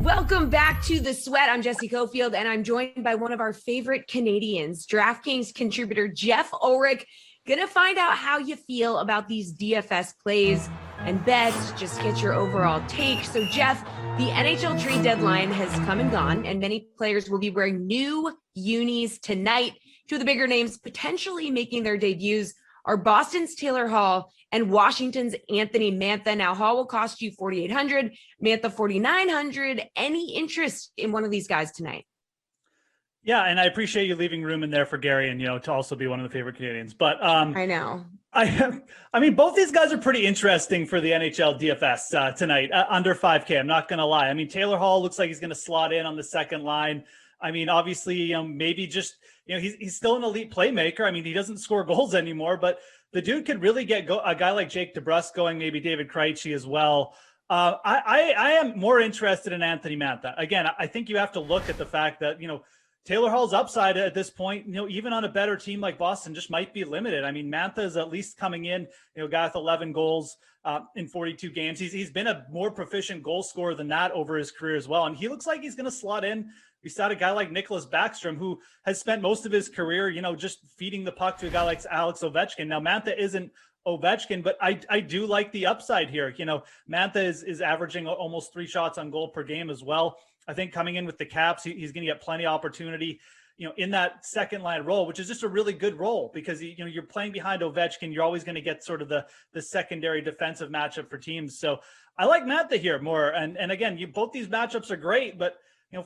Welcome back to The Sweat. I'm Jesse Cofield, and I'm joined by one of our favorite Canadians, DraftKings contributor Geoff Ulrich. Gonna find out how you feel about these DFS plays and bets, just get your overall take. So Geoff, the NHL trade deadline has come and gone, and many players will be wearing new unis tonight. Two of the bigger names potentially making their debuts are Boston's Taylor Hall and Washington's Anthony Mantha. Now, Hall will cost you $4,800, Mantha $4,900. Any interest in one of these guys tonight? Yeah, and I appreciate you leaving room in there for Gary and, to also be one of the favorite Canadians. But I know. I mean, both these guys are pretty interesting for the NHL DFS tonight, under 5K. I'm not going to lie. I mean, Taylor Hall looks like he's going to slot in on the second line. I mean, obviously, maybe just, he's still an elite playmaker. I mean, he doesn't score goals anymore, but the dude could really get a guy like Jake DeBrusk going, maybe David Krejci as well. I am more interested in Anthony Mantha. Again, I think you have to look at the fact that, Taylor Hall's upside at this point, even on a better team like Boston, just might be limited. I mean, Mantha is at least coming in, guy with 11 goals in 42 games. He's been a more proficient goal scorer than that over his career as well. And he looks like he's going to slot in. We saw a guy like Nicholas Backstrom, who has spent most of his career, just feeding the puck to a guy like Alex Ovechkin. Now, Mantha isn't Ovechkin, but I do like the upside here. Mantha is averaging almost 3 shots on goal per game as well. I think coming in with the Caps, he's going to get plenty of opportunity, in that second line role, which is just a really good role because, you're playing behind Ovechkin. You're always going to get sort of the secondary defensive matchup for teams. So I like Mantha here more. And again, both these matchups are great, but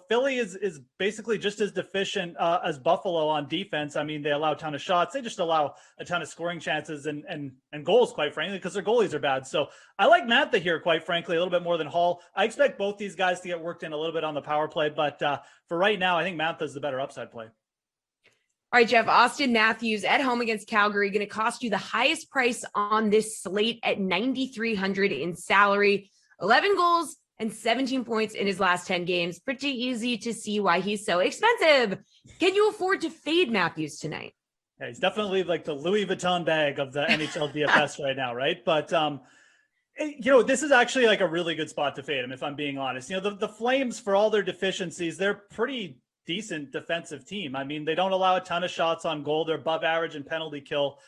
Philly is basically just as deficient as Buffalo on defense. I mean, they allow a ton of shots. They just allow a ton of scoring chances and goals, quite frankly, because their goalies are bad. So I like Mantha here, quite frankly, a little bit more than Hall. I expect both these guys to get worked in a little bit on the power play, but for right now, I think Mantha is the better upside play. All right, Geoff, Auston Matthews at home against Calgary, going to cost you the highest price on this slate at $9,300 in salary, 11 goals, and 17 points in his last 10 games. Pretty easy to see why he's so expensive. Can you afford to fade Matthews tonight? Yeah, he's definitely like the Louis Vuitton bag of the NHL DFS right now, right? But, this is actually like a really good spot to fade him, if I'm being honest. The Flames, for all their deficiencies, they're pretty decent defensive team. I mean, they don't allow a ton of shots on goal. They're above average in penalty kill.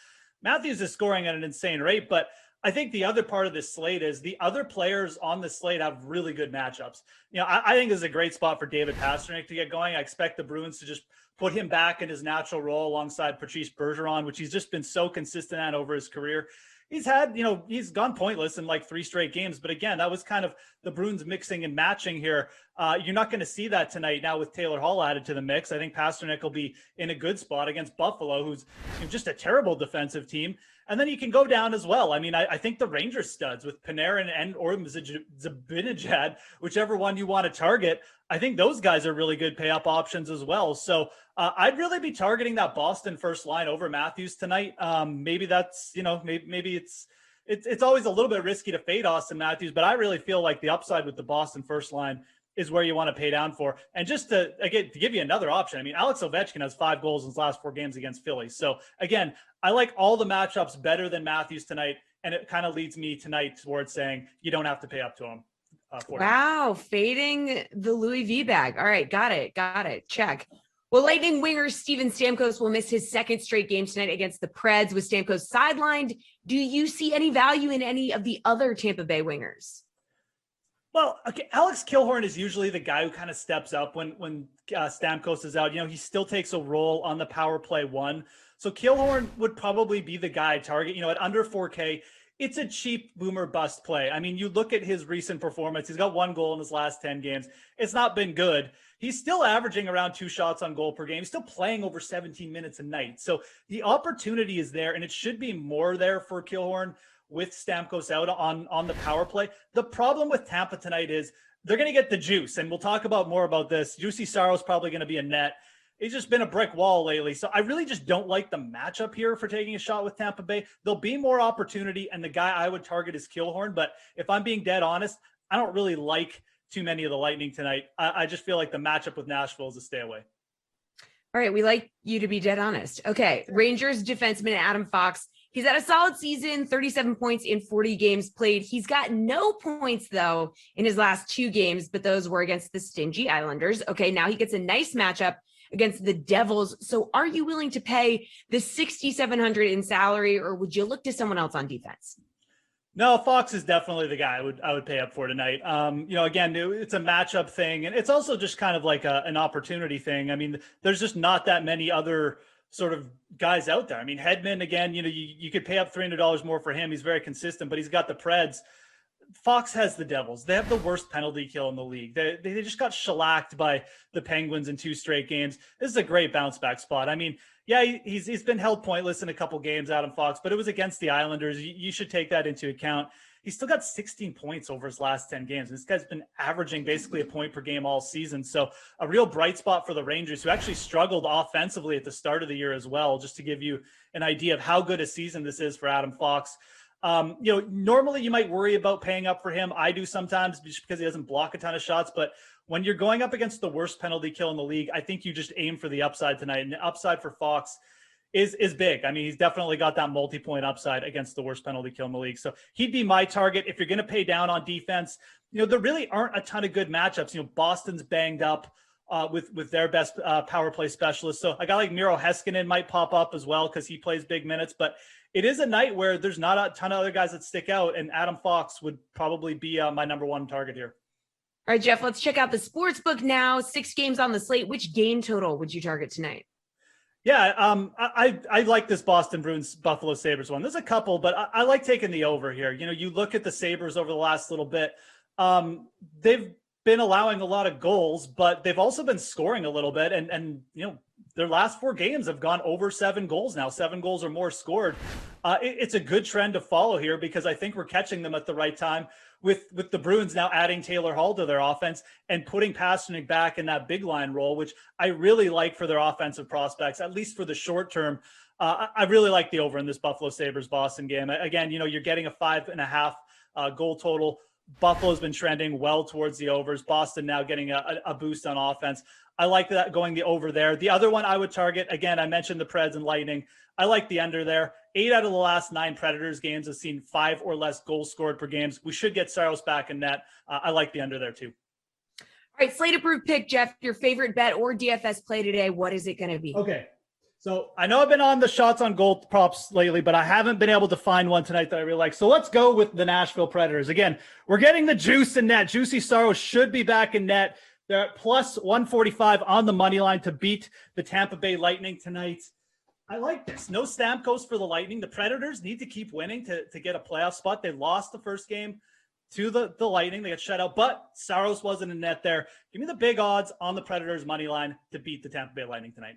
Matthews is scoring at an insane rate, but I think the other part of this slate is the other players on the slate have really good matchups. I think this is a great spot for David Pastrnak to get going. I expect the Bruins to just put him back in his natural role alongside Patrice Bergeron, which he's just been so consistent at over his career. He's had, he's gone pointless in like 3 straight games. But again, that was kind of the Bruins mixing and matching here. You're not going to see that tonight now with Taylor Hall added to the mix. I think Pastrnak will be in a good spot against Buffalo, who's just a terrible defensive team. And then you can go down as well. I mean, I think the Rangers studs with Panarin or Zibanejad, whichever one you want to target, I think those guys are really good pay-up options as well. So I'd really be targeting that Boston first line over Matthews tonight. Maybe that's, maybe it's always a little bit risky to fade Auston Matthews, but I really feel like the upside with the Boston first line is where you want to pay down for. And just to give you another option, I mean, Alex Ovechkin has 5 goals in his last 4 games against Philly. So again, I like all the matchups better than Matthews tonight. And it kind of leads me tonight towards saying you don't have to pay up to him. Wow. Fading the Louis V bag. All right. Got it. Check. Well, Lightning winger Steven Stamkos will miss his 2nd straight game tonight against the Preds with Stamkos sidelined. Do you see any value in any of the other Tampa Bay wingers? Well, okay, Alex Killorn is usually the guy who kind of steps up when Stamkos is out. He still takes a role on the power play 1. So Killorn would probably be the guy target, at under 4K. It's a cheap boomer bust play. I mean, you look at his recent performance. He's got 1 goal in his last 10 games. It's not been good. He's still averaging around 2 shots on goal per game. He's still playing over 17 minutes a night. So the opportunity is there, and it should be more there for Killorn with Stamkos out on the power play. The problem with Tampa tonight is they're going to get the juice, and we'll talk about more about this. Juicy Saros probably going to be a net. He's just been a brick wall lately. So I really just don't like the matchup here for taking a shot with Tampa Bay. There'll be more opportunity, and the guy I would target is Killorn. But if I'm being dead honest, I don't really like too many of the Lightning tonight. I just feel like the matchup with Nashville is a stay away. All right. We like you to be dead honest. Okay. Rangers defenseman Adam Fox He's had a solid season, 37 points in 40 games played. He's got no points, though, in his last 2 games, but those were against the stingy Islanders. Okay, now he gets a nice matchup against the Devils. So are you willing to pay the $6,700 in salary, or would you look to someone else on defense? No, Fox is definitely the guy I would pay up for tonight. Again, it's a matchup thing, and it's also just kind of like an opportunity thing. I mean, there's just not that many other sort of guys out there. I mean, Hedman, again, you could pay up $300 more for him. He's very consistent, but he's got the Preds. Fox has the Devils. They have the worst penalty kill in the league. They just got shellacked by the Penguins in 2 straight games. This is a great bounce back spot. I mean, yeah, he's been held pointless in a couple games, Adam Fox, but it was against the Islanders. You should take that into account. He's still got 16 points over his last 10 games. This guy's been averaging basically a point per game all season. So a real bright spot for the Rangers, who actually struggled offensively at the start of the year as well, just to give you an idea of how good a season this is for Adam Fox. Normally you might worry about paying up for him. I do sometimes, just because he doesn't block a ton of shots, but when you're going up against the worst penalty kill in the league, I think you just aim for the upside tonight. And the upside for Fox is big. I mean, he's definitely got that multi-point upside against the worst penalty kill in the league. So he'd be my target. If you're going to pay down on defense, there really aren't a ton of good matchups. Boston's banged up with their best power play specialist. So a guy like Miro Heiskanen might pop up as well, because he plays big minutes, but it is a night where there's not a ton of other guys that stick out, and Adam Fox would probably be my number 1 target here. All right, Geoff, let's check out the Sportsbook now. 6 games on the slate. Which game total would you target tonight? Yeah, I like this Boston Bruins Buffalo Sabres one. There's a couple, but I like taking the over here. You look at the Sabres over the last little bit. They've been allowing a lot of goals, but they've also been scoring a little bit. And their last 4 games have gone over 7 goals now, 7 goals or more scored. It's a good trend to follow here, because I think we're catching them at the right time with the Bruins now adding Taylor Hall to their offense and putting Pastrnak back in that big line role, which I really like for their offensive prospects, at least for the short term. I really like the over in this Buffalo Sabres Boston game. Again, you're getting a 5.5 goal total. Buffalo's been trending well towards the overs. Boston now getting a boost on offense. I like that, going the over there. The other one I would target, again, I mentioned the Preds and Lightning. I like the under there. 8 out of the last 9 Predators games have seen 5 or less goals scored per games. We should get Saros back in net. I like the under there too. All right, slate approved pick, Geoff, your favorite bet or DFS play today. What is it going to be? Okay. So I know I've been on the shots on goal props lately, but I haven't been able to find one tonight that I really like. So let's go with the Nashville Predators. Again, we're getting the juice in net. Juicy Saros should be back in net. They're at plus 145 on the money line to beat the Tampa Bay Lightning tonight. I like this. No Stamkos for the Lightning. The Predators need to keep winning to get a playoff spot. They lost the first game to the Lightning. They got shut out, but Saros wasn't in net there. Give me the big odds on the Predators money line to beat the Tampa Bay Lightning tonight.